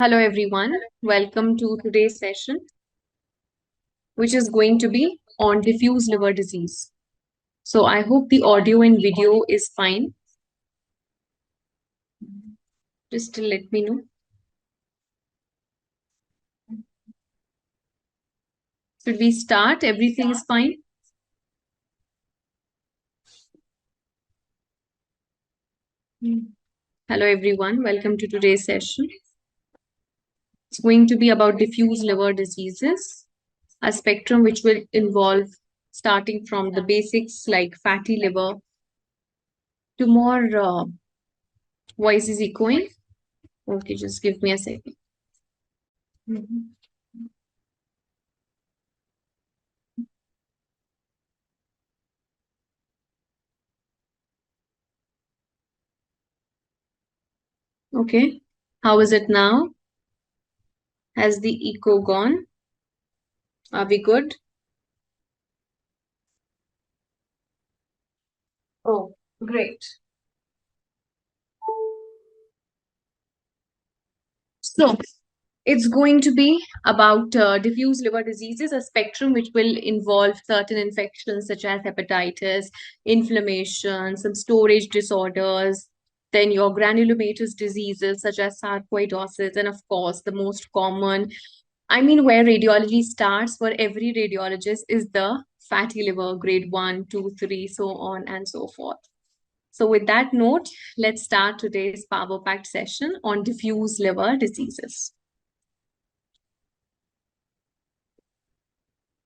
Hello everyone, welcome to today's session, which is going to be on diffuse liver disease. So I hope the audio and video is fine. Just let me know. Should we start? Everything is fine? Hello everyone, welcome to today's session. It's going to be about diffuse liver diseases, a spectrum which will involve starting from the basics like fatty liver to more voice is echoing. Okay, just give me a second. Okay, how is it now? Has the echo gone? Are we good? Oh, great. So it's going to be about diffuse liver diseases, a spectrum which will involve certain infections such as hepatitis, inflammation, some storage disorders, then your granulomatous diseases such as sarcoidosis, and of course, the most common, where radiology starts for every radiologist is the fatty liver, grade 1, 2, 3, so on and so forth. So with that note, let's start today's power-packed session on diffuse liver diseases.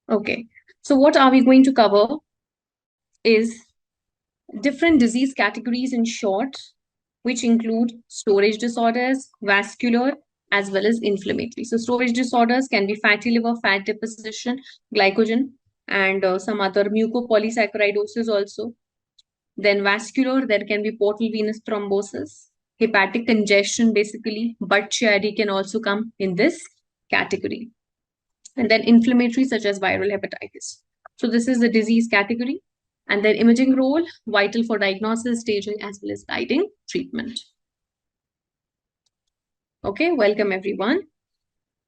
Okay, so what are we going to cover is different disease categories in short, which include storage disorders, vascular, as well as inflammatory. So storage disorders can be fatty liver, fat deposition, glycogen, and some other mucopolysaccharidosis also. Then vascular, there can be portal venous thrombosis, hepatic congestion, basically, but Chiari can also come in this category. And then inflammatory, such as viral hepatitis. So this is the disease category. And then imaging role, vital for diagnosis, staging, as well as guiding treatment. Okay, welcome everyone.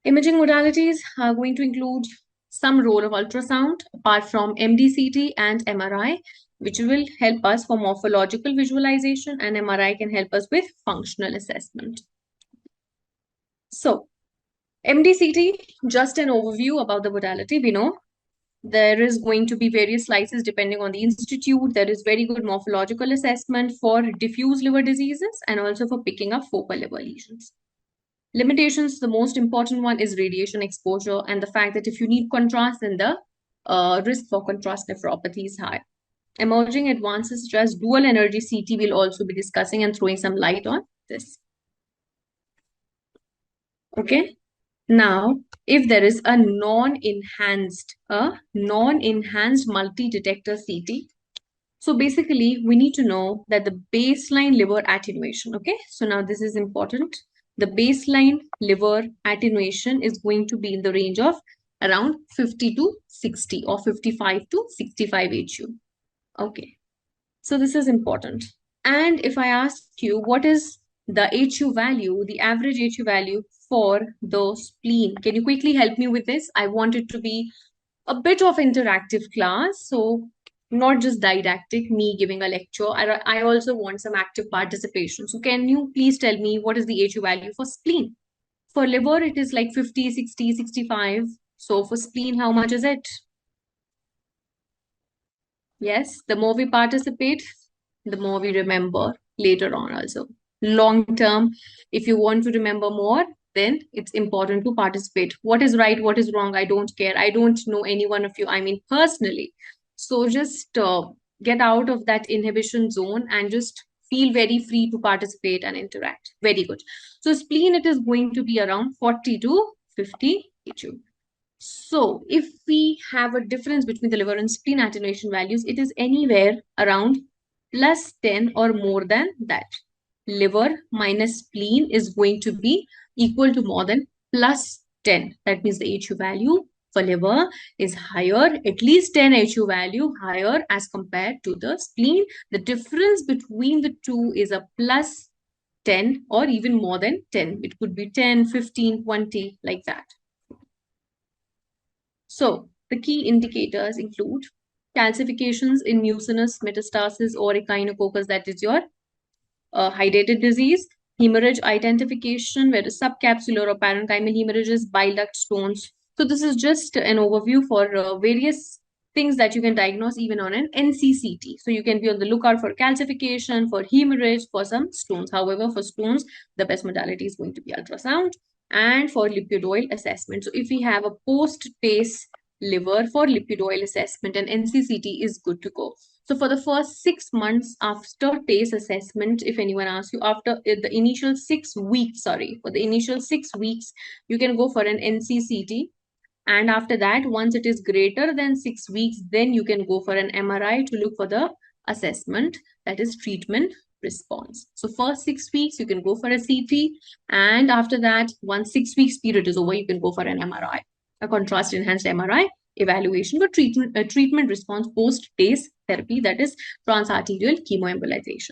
Imaging modalities are going to include some role of ultrasound, apart from MDCT and MRI, which will help us for morphological visualization, and MRI can help us with functional assessment. So, MDCT, just an overview about the modality. We know there is going to be various slices depending on the institute. There is very good morphological assessment for diffuse liver diseases and also for picking up focal liver lesions. Limitations, the most important one is radiation exposure and the fact that if you need contrast, then the risk for contrast nephropathy is high. Emerging advances such as dual energy CT will also be discussing and throwing some light on this. Okay. Now, if there is a non-enhanced multi-detector CT, so basically we need to know that the baseline liver attenuation, okay? So now this is important. The baseline liver attenuation is going to be in the range of around 50 to 60 or 55 to 65 HU. Okay, so this is important. And if I ask you, what is the HU value, the average HU value for the spleen? Can you quickly help me with this? I want it to be a bit of interactive class. So not just didactic, me giving a lecture. I also want some active participation. So can you please tell me what is the HU value for spleen? For liver, it is like 50, 60, 65. So for spleen, how much is it? Yes, the more we participate, the more we remember later on also. Long term, if you want to remember more, then it's important to participate. What is right, what is wrong, I don't care. I don't know any one of you, personally. So just get out of that inhibition zone and just feel very free to participate and interact. Very good. So spleen, it is going to be around 40 to 50 HU. So if we have a difference between the liver and spleen attenuation values, it is anywhere around plus 10 or more than that. Liver minus spleen is going to be equal to more than plus 10. That means the HU value for liver is higher, at least 10 HU value higher as compared to the spleen. The difference between the two is a plus 10 or even more than 10. It could be 10, 15, 20, like that. So the key indicators include calcifications in mucinous metastasis or echinococcus, that is your hydrated disease, hemorrhage identification, where is subcapsular or parenchymal hemorrhages, bile duct stones. So this is just an overview for various things that you can diagnose even on an NCCT. So you can be on the lookout for calcification, for hemorrhage, for some stones. However, for stones, the best modality is going to be ultrasound, and for lipid oil assessment. So if we have a post-TACE liver for lipid oil assessment, and NCCT is good to go. So for the first 6 months after TACE assessment, if anyone asks you, after the initial 6 weeks, for the initial 6 weeks, you can go for an NCCT. And after that, once it is greater than 6 weeks, then you can go for an MRI to look for the assessment, that is treatment response. So first 6 weeks, you can go for a CT. And after that, once 6 weeks period is over, you can go for an MRI, a contrast enhanced MRI evaluation for treatment response post-TACE therapy, that is transarterial chemoembolization.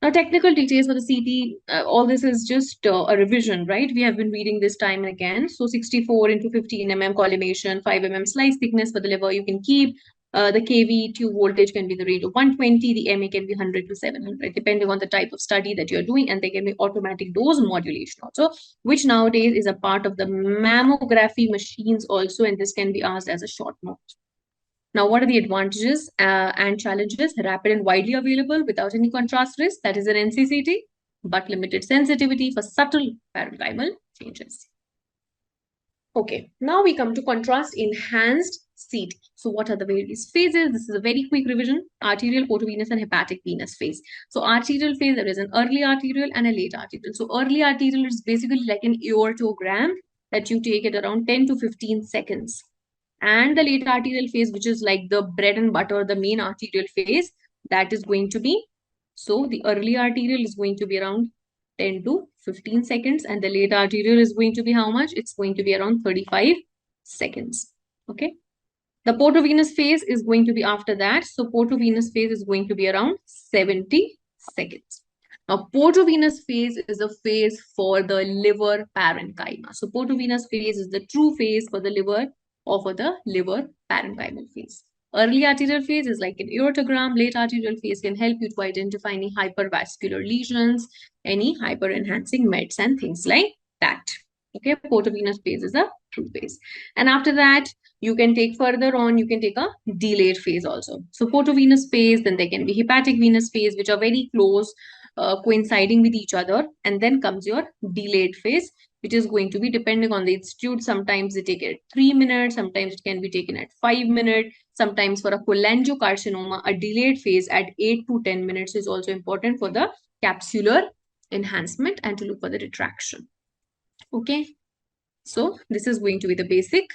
Now, technical details for the CT, all this is just a revision, right? We have been reading this time and again. So 64 into 15 mm collimation, 5 mm slice thickness for the liver you can keep. The kV tube voltage can be the range of 120, the MA can be 100 to 700, depending on the type of study that you're doing, and there can be automatic dose modulation also, which nowadays is a part of the mammography machines also, and this can be asked as a short note. Now, what are the advantages and challenges? Rapid and widely available without any contrast risk, that is an NCCT, but limited sensitivity for subtle parenchymal changes. Okay, now we come to contrast enhanced CT. So what are the various phases? This is a very quick revision: arterial, portovenous, and hepatic venous phase. So arterial phase, there is an early arterial and a late arterial. So early arterial is basically like an aortogram that you take at around 10 to 15 seconds. And the late arterial phase, which is like the bread and butter, the main arterial phase, that is going to be, so the early arterial is going to be around 10 to 15 seconds, and the late arterial is going to be how much? It's going to be around 35 seconds. Okay. The portovenous phase is going to be after that. So portovenous phase is going to be around 70 seconds. Now, portovenous phase is a phase for the liver parenchyma. So portovenous phase is the true phase for the liver, or for the liver parenchymal phase. Early arterial phase is like an aortogram. Late arterial phase can help you to identify any hypervascular lesions, any hyper-enhancing meds, and things like that. Okay, portovenous phase is a true phase. And after that, you can take further on, you can take a delayed phase also. So portovenous phase, then there can be hepatic venous phase, which are very close, coinciding with each other. And then comes your delayed phase, which is going to be depending on the institute. Sometimes they take it at 3 minutes, sometimes it can be taken at 5 minutes. Sometimes for a cholangiocarcinoma, a delayed phase at 8 to 10 minutes is also important for the capsular enhancement and to look for the retraction. Okay, so this is going to be the basic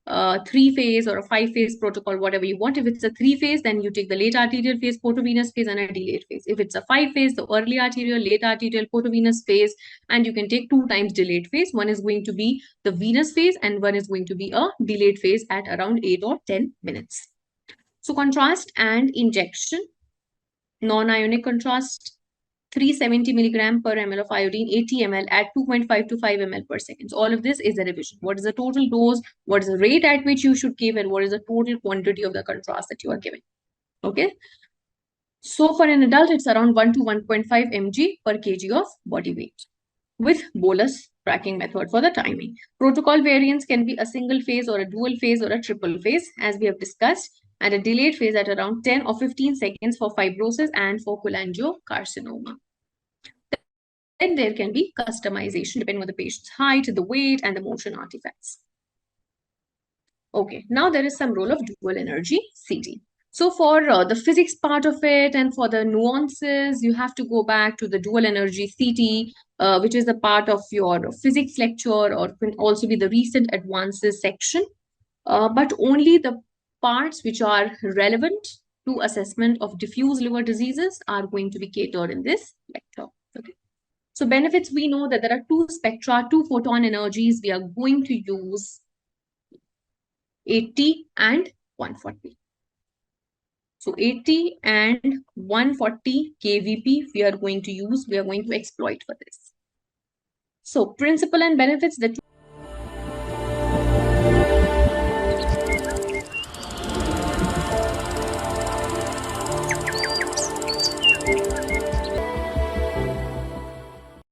3-phase or a 5-phase protocol, whatever you want. If it's a 3-phase, then you take the late arterial phase, portovenous phase, and a delayed phase. If it's a 5-phase, the early arterial, late arterial, portovenous phase, and you can take 2 times delayed phase. One is going to be the venous phase, and one is going to be a delayed phase at around 8 or 10 minutes. So contrast and injection, non-ionic contrast, 370 milligram per ml of iodine, 80 ml at 2.5 to 5 ml per second. So all of this is a revision. What is the total dose? What is the rate at which you should give? And what is the total quantity of the contrast that you are giving? Okay. So for an adult, it's around 1 to 1.5 mg per kg of body weight, with bolus tracking method for the timing. Protocol variants can be a single phase or a dual phase or a triple phase, as we have discussed, and a delayed phase at around 10 or 15 seconds for fibrosis and for cholangiocarcinoma. Then there can be customization depending on the patient's height, the weight, and the motion artifacts. Okay, now there is some role of dual energy CT. So for the physics part of it and for the nuances, you have to go back to the dual energy CT, which is a part of your physics lecture, or can also be the recent advances section. But only the parts which are relevant to assessment of diffuse liver diseases are going to be catered in this lecture. Okay. So benefits, we know that there are 2 spectra, 2 photon energies we are going to use, 80 and 140. So 80 and 140 kVp we are going to use, we are going to exploit for this. So principle and benefits, the